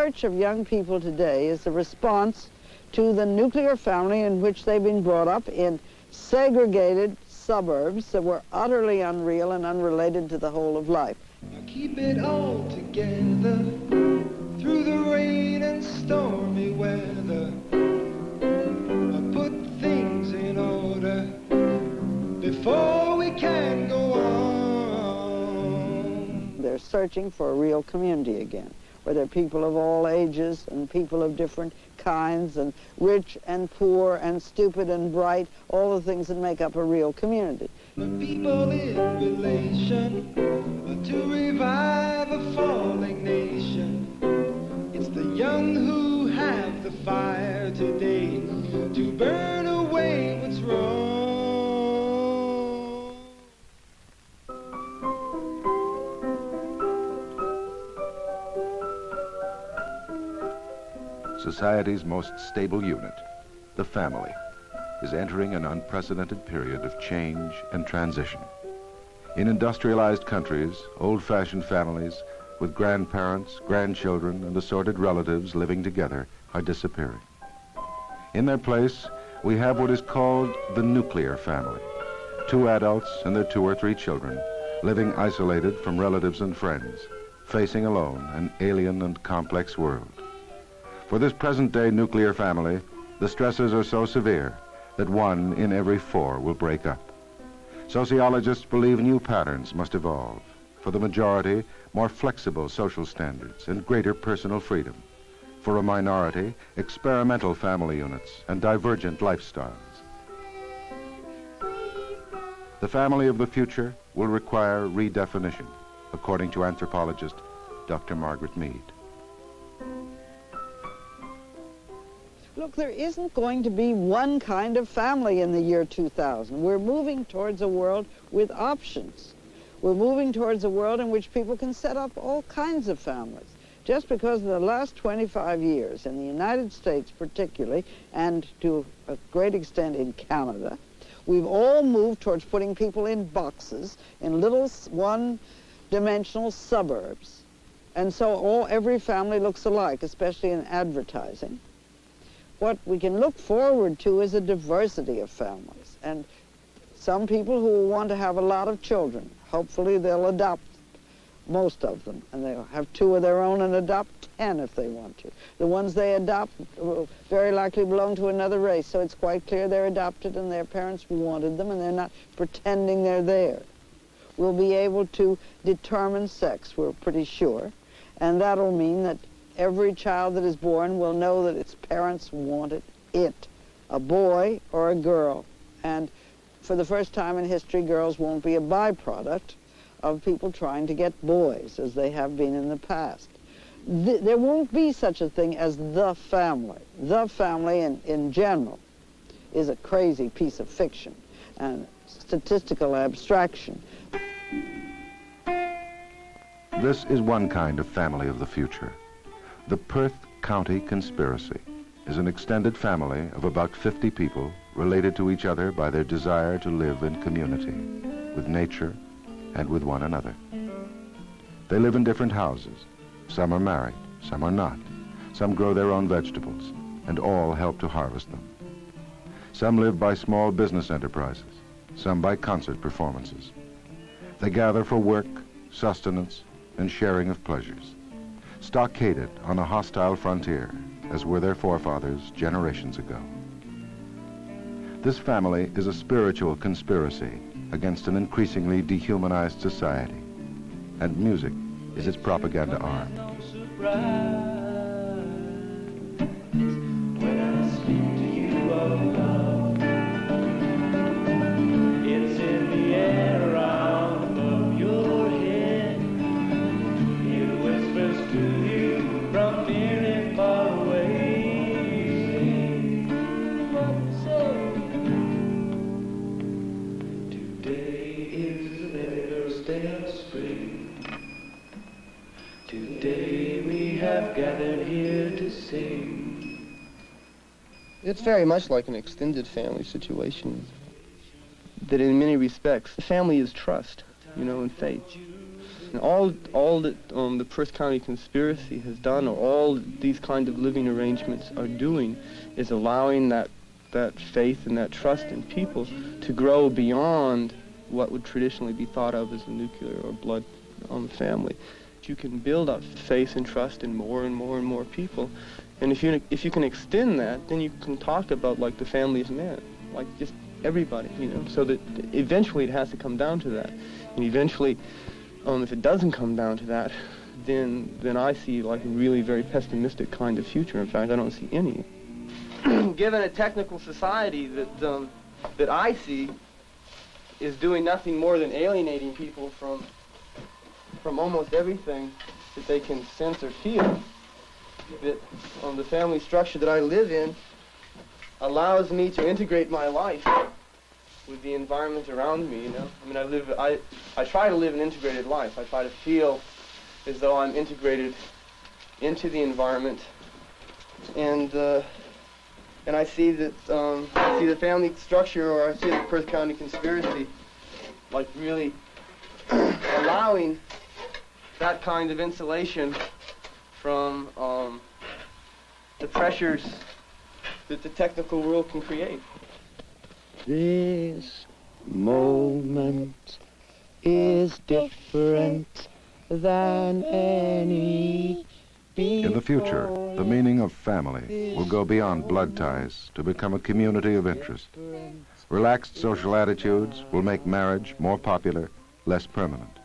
search of young people today is a response to the nuclear family in which they've been brought up in segregated suburbs that were utterly unreal and unrelated to the whole of life. I keep it all together through the rain and stormy weather. I put things in order before we can go on. They're searching for a real community again, where there are people of all ages and people of different kinds and rich and poor and stupid and bright, all the things that make up a real community. The people in relation to revive a falling nation. It's the young who have the fire today to burn away what's wrong. Society's most stable unit, the family, is entering an unprecedented period of change and transition. In industrialized countries, old-fashioned families with grandparents, grandchildren, and assorted relatives living together are disappearing. In their place, we have what is called the nuclear family. 2 adults and their 2 or 3 children, living isolated from relatives and friends, facing alone an alien and complex world. For this present-day nuclear family, the stresses are so severe that 1 in every 4 will break up. Sociologists believe new patterns must evolve. For the majority, more flexible social standards and greater personal freedom. For a minority, experimental family units and divergent lifestyles. The family of the future will require redefinition, according to anthropologist Dr. Margaret Mead. Look, there isn't going to be one kind of family in the year 2000. We're moving towards a world with options. We're moving towards a world in which people can set up all kinds of families. Just because in the last 25 years, in the United States particularly, and to a great extent in Canada, we've all moved towards putting people in boxes, in little one-dimensional suburbs. And so every family looks alike, especially in advertising. What we can look forward to is a diversity of families. And some people who want to have a lot of children, hopefully they'll adopt most of them, and they'll have 2 of their own and adopt 10 if they want to. The ones they adopt will very likely belong to another race, so it's quite clear they're adopted and their parents wanted them and they're not pretending they're there. We'll be able to determine sex, we're pretty sure, and that'll mean that every child that is born will know that its parents wanted it, a boy or a girl. And for the first time in history, girls won't be a byproduct of people trying to get boys, as they have been in the past. There won't be such a thing as the family. The family, in general, is a crazy piece of fiction and statistical abstraction. This is one kind of family of the future. The Perth County Conspiracy is an extended family of about 50 people related to each other by their desire to live in community, with nature and with one another. They live in different houses. Some are married, some are not. Some grow their own vegetables, and all help to harvest them. Some live by small business enterprises, some by concert performances. They gather for work, sustenance, and sharing of pleasures. Stockaded on a hostile frontier, as were their forefathers generations ago. This family is a spiritual conspiracy against an increasingly dehumanized society, and music is its propaganda arm. Gathered here to sing. It's very much like an extended family situation. That in many respects, the family is trust, and faith. And all that the Perth County conspiracy has done, or all these kind of living arrangements are doing, is allowing that faith and that trust in people to grow beyond what would traditionally be thought of as a nuclear or blood family. You can build up faith and trust in more and more and more people, and if you can extend that, then you can talk about like the family of man, like just everybody, so that eventually it has to come down to that. And eventually, if it doesn't come down to that, then I see like a really very pessimistic kind of future. In fact, I don't see any. Given a technical society that I see is doing nothing more than alienating people from almost everything that they can sense or feel, that the family structure that I live in allows me to integrate my life with the environment around me, I mean, I try to live an integrated life. I try to feel as though I'm integrated into the environment, and I see that the family structure, or I see the Perth County conspiracy, like really allowing that kind of insulation from the pressures that the technical world can create. This moment is different than any before. In the future, the meaning of family will go beyond blood ties to become a community of interest. Relaxed social attitudes will make marriage more popular, less permanent.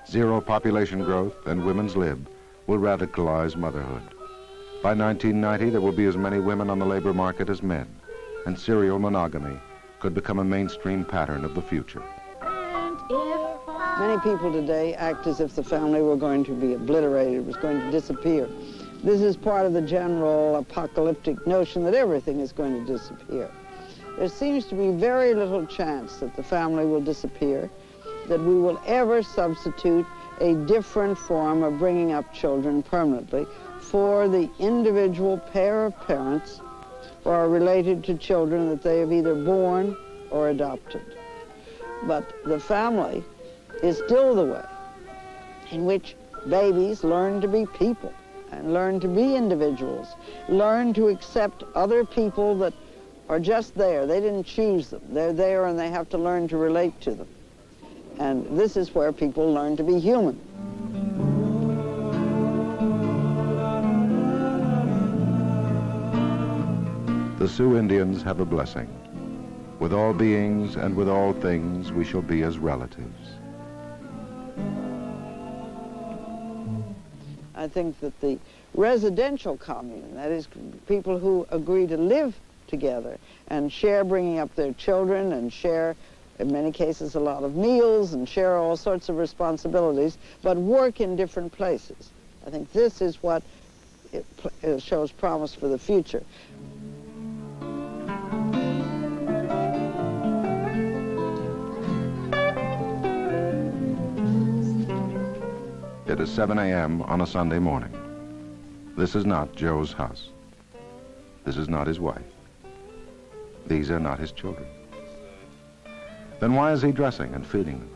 Zero population growth and women's lib will radicalize motherhood. By 1990, there will be as many women on the labor market as men, and serial monogamy could become a mainstream pattern of the future. Many people today act as if the family were going to be obliterated, was going to disappear. This is part of the general apocalyptic notion that everything is going to disappear. There seems to be very little chance that the family will disappear, that we will ever substitute a different form of bringing up children permanently for the individual pair of parents who are related to children that they have either born or adopted. But the family is still the way in which babies learn to be people and learn to be individuals, learn to accept other people that are just there. They didn't choose them. They're there and they have to learn to relate to them. And this is where people learn to be human. The Sioux Indians have a blessing. With all beings and with all things, we shall be as relatives. I think that the residential commune, that is, people who agree to live together and share bringing up their children and share, in many cases, a lot of meals and share all sorts of responsibilities, but work in different places. I think this is what it shows promise for the future. It is 7 a.m. on a Sunday morning. This is not Joe's house. This is not his wife. These are not his children. Then why is he dressing and feeding them?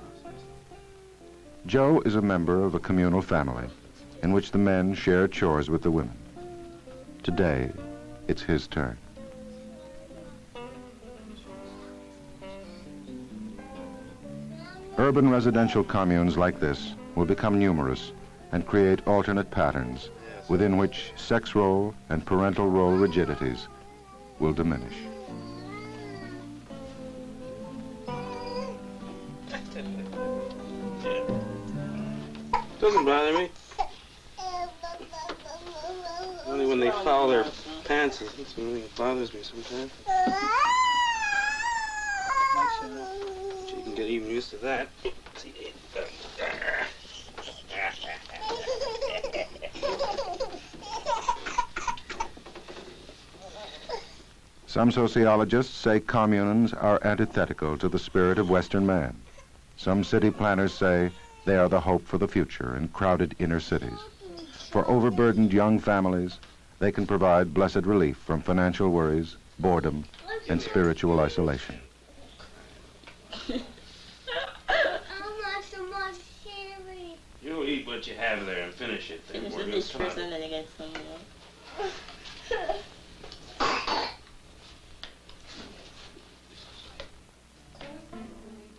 Joe is a member of a communal family in which the men share chores with the women. Today, it's his turn. Urban residential communes like this will become numerous and create alternate patterns within which sex role and parental role rigidities will diminish. Doesn't bother me. Only when they foul their pants, that's when it bothers me sometimes. But you can get even used to that. Some sociologists say communes are antithetical to the spirit of Western man. Some city planners say they are the hope for the future in crowded inner cities. For overburdened young families, they can provide blessed relief from financial worries, boredom, and spiritual isolation. You what you have there and finish it. Finish We're the gonna dish try first it. and then you get some more.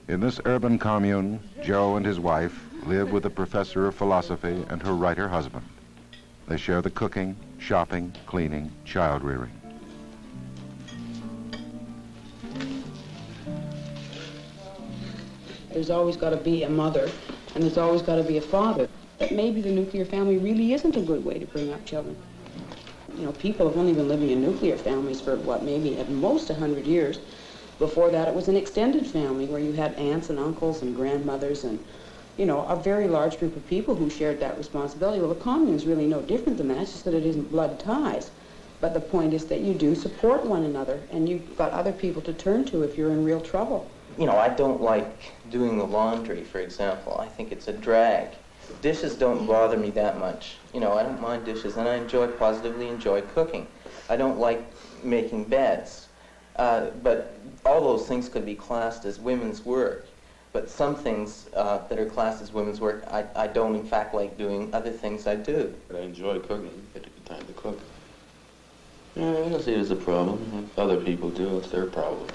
In this urban commune, Joe and his wife live with a professor of philosophy and her writer husband. They share the cooking, shopping, cleaning, child rearing. There's always got to be a mother, and there's always got to be a father. But maybe the nuclear family really isn't a good way to bring up children. You know, people have only been living in nuclear families for, what, maybe at most 100 years. Before that, it was an extended family where you had aunts and uncles and grandmothers and, you know, a very large group of people who shared that responsibility. Well, the commune is really no different than that. It's just that it isn't blood ties. But the point is that you do support one another, and you've got other people to turn to if you're in real trouble. You know, I don't like doing the laundry, for example. I think it's a drag. Dishes don't bother me that much. You know, I don't mind dishes, and I positively enjoy cooking. I don't like making beds. But all those things could be classed as women's work. But some things that are classed as women's work, I don't in fact like doing. Other things I do. But I enjoy cooking. Get a good time to cook. Yeah, I don't see it as a problem. If other people do, it's their problem.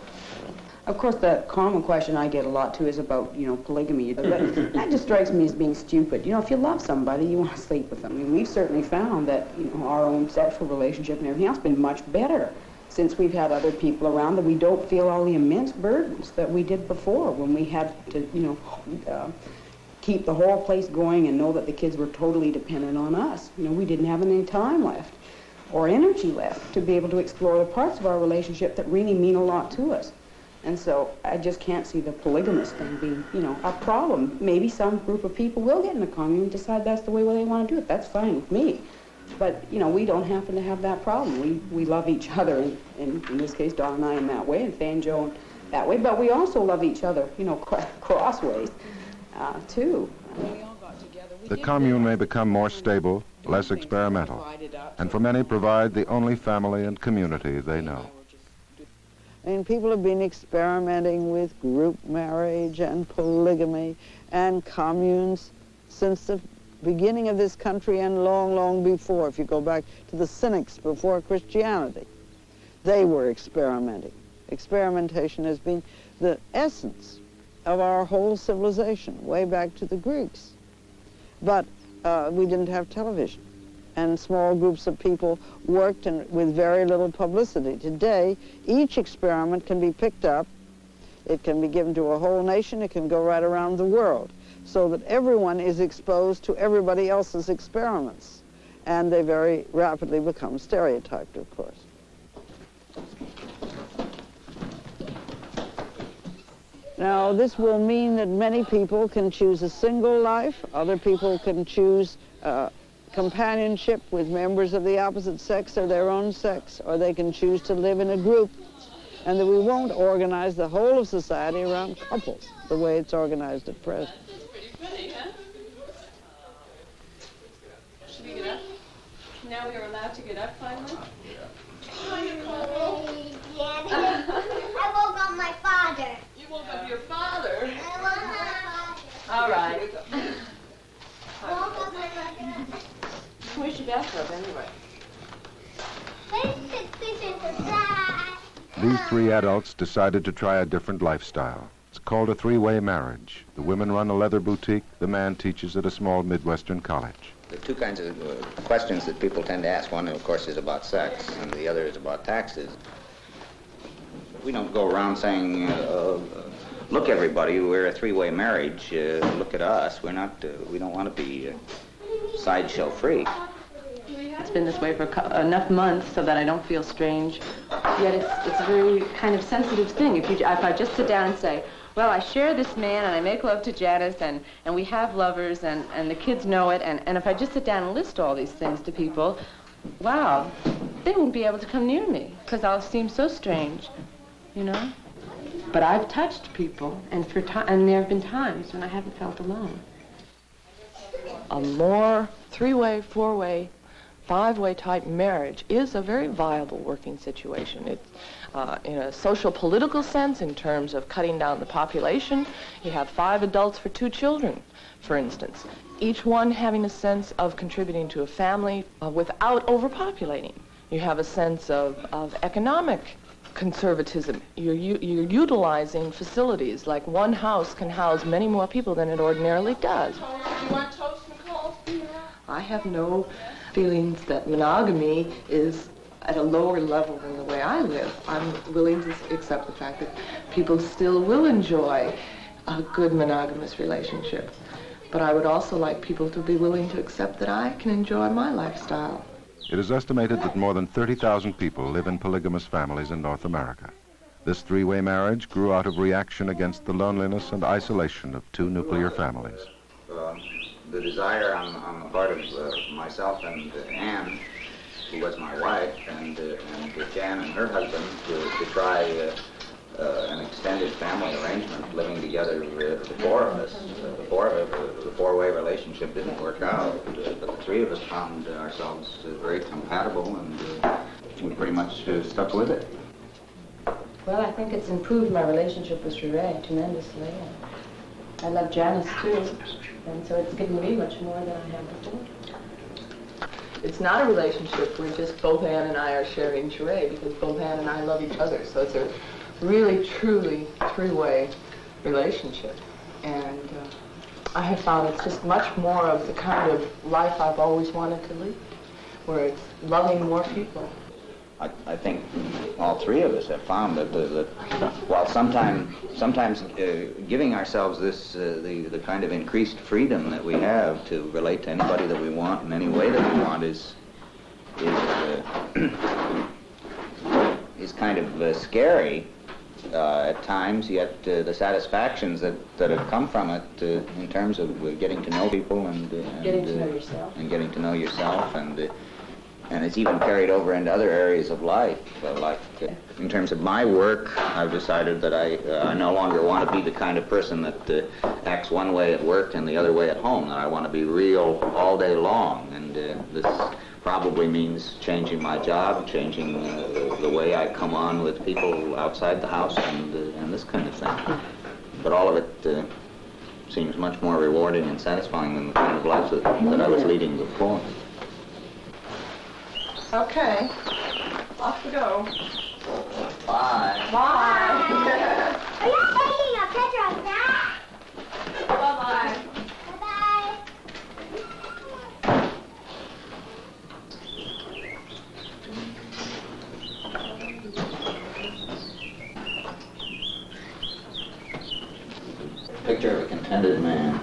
Of course, the common question I get a lot, too, is about, you know, polygamy. That just strikes me as being stupid. You know, if you love somebody, you want to sleep with them. I mean, we've certainly found that, you know, our own sexual relationship and everything else has been much better since we've had other people around, that we don't feel all the immense burdens that we did before when we had to, you know, keep the whole place going and know that the kids were totally dependent on us. You know, we didn't have any time left or energy left to be able to explore the parts of our relationship that really mean a lot to us. And so I just can't see the polygamous thing being, you know, a problem. Maybe some group of people will get in a commune and decide that's the way they want to do it. That's fine with me. But, you know, we don't happen to have that problem. We love each other, in this case, Don and I in that way, and Fay and Joe in that way. But we also love each other, you know, crossways, too. The commune may become more stable, less experimental, and for many provide the only family and community they know. I mean, people have been experimenting with group marriage and polygamy and communes since the beginning of this country and long, long before. If you go back to the Cynics before Christianity, they were experimenting. Experimentation has been the essence of our whole civilization, way back to the Greeks. But we didn't have television, and small groups of people worked with very little publicity. Today, each experiment can be picked up. It can be given to a whole nation. It can go right around the world, so that everyone is exposed to everybody else's experiments. And they very rapidly become stereotyped, of course. Now, this will mean that many people can choose a single life. Other people can choose companionship with members of the opposite sex or their own sex, or they can choose to live in a group, and that we won't organize the whole of society around couples the way it's organized at present. That's pretty pretty, huh? Should we get up? Now we are allowed to get up finally? I woke up my father. You woke up your father? I woke up my father. All right. Woke up my father. Where's your bathtub anyway? These three adults decided to try a different lifestyle. It's called a three-way marriage. The women run a leather boutique, the man teaches at a small Midwestern college. There are two kinds of questions that people tend to ask. One, of course, is about sex, and the other is about taxes. We don't go around saying, look, everybody, we're a three-way marriage. Look at us. We're not. We don't want to be sideshow free. It's been this way for enough months so that I don't feel strange. Yet it's a very kind of sensitive thing. If I just sit down and say, well, I share this man and I make love to Janice and we have lovers and the kids know it, and if I just sit down and list all these things to people, wow, they won't be able to come near me because I'll seem so strange, you know? But I've touched people, and there have been times when I haven't felt alone. A more three-way, four-way, five-way type marriage is a very viable working situation. It's in a social political sense, in terms of cutting down the population. You have 5 adults for 2 children, for instance. each one having a sense of contributing to a family without overpopulating. You have a sense of economic conservatism. You're utilizing facilities, like one house can house many more people than it ordinarily does. Do you want toast, Nicole? I have no feelings that monogamy is at a lower level than the way I live. I'm willing to accept the fact that people still will enjoy a good monogamous relationship. But I would also like people to be willing to accept that I can enjoy my lifestyle. It is estimated that more than 30,000 people live in polygamous families in North America. This three-way marriage grew out of reaction against the loneliness and isolation of two nuclear families. The desire on the part of myself and Anne, who was my wife, and Jan and her husband to try an extended family arrangement, living together, the four of us. The four-way relationship didn't work out, but the three of us found ourselves very compatible, and we pretty much stuck with it. Well, I think it's improved my relationship with Sheree tremendously. I love Janice too, and so it's given me much more than I had before. It's not a relationship where just both Anne and I are sharing Sheree, because both Anne and I love each other. So it's a really, truly three-way relationship. And I have found it's just much more of the kind of life I've always wanted to lead, where it's loving more people. I think all three of us have found that while sometimes giving ourselves this the kind of increased freedom that we have to relate to anybody that we want in any way that we want is kind of scary at times, yet the satisfactions that have come from it in terms of getting to know people and getting to know yourself. And getting to know yourself, and it's even carried over into other areas of life. Like in terms of my work, I've decided that I no longer want to be the kind of person that acts one way at work and the other way at home. That I want to be real all day long, and this probably means changing my job, changing the way I come on with people outside the house, and this kind of thing. But all of it seems much more rewarding and satisfying than the kind of life that I was leading before. Okay, off we go. Bye. Bye. Are you taking a picture of that? Bye-bye. Bye-bye. Picture of a contented man.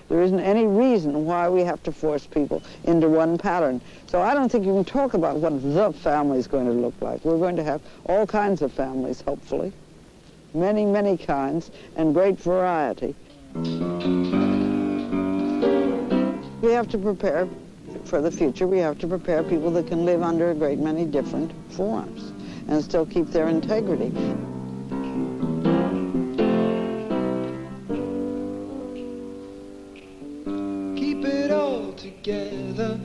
There isn't any reason why we have to force people into one pattern. So I don't think you can talk about what the family is going to look like. We're going to have all kinds of families, hopefully. Many, many kinds, and great variety. We have to prepare for the future. We have to prepare people that can live under a great many different forms and still keep their integrity. Together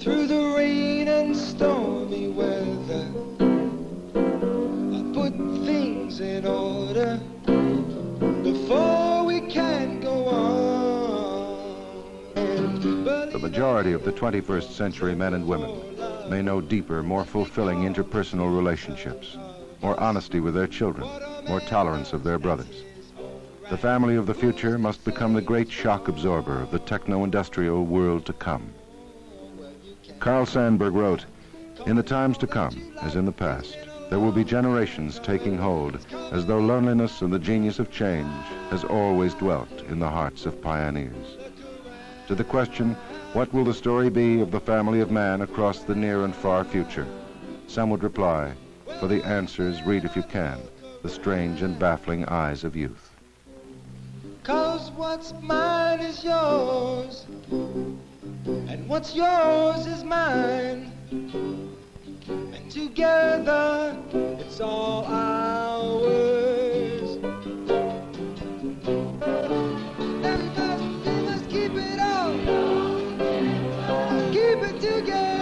through the rain and stormy weather, I'll put things in order before we can go on. The majority of the 21st century men and women may know deeper, more fulfilling interpersonal relationships, more honesty with their children, more tolerance of their brothers. The family of the future must become the great shock absorber of the techno-industrial world to come. Carl Sandburg wrote, "In the times to come, as in the past, there will be generations taking hold as though loneliness and the genius of change has always dwelt in the hearts of pioneers." To the question, what will the story be of the family of man across the near and far future? Some would reply, for the answers, read if you can, The Strange and Baffling Eyes of Youth. 'Cause what's mine is yours, and what's yours is mine, and together it's all ours. And we must keep it all, keep it together.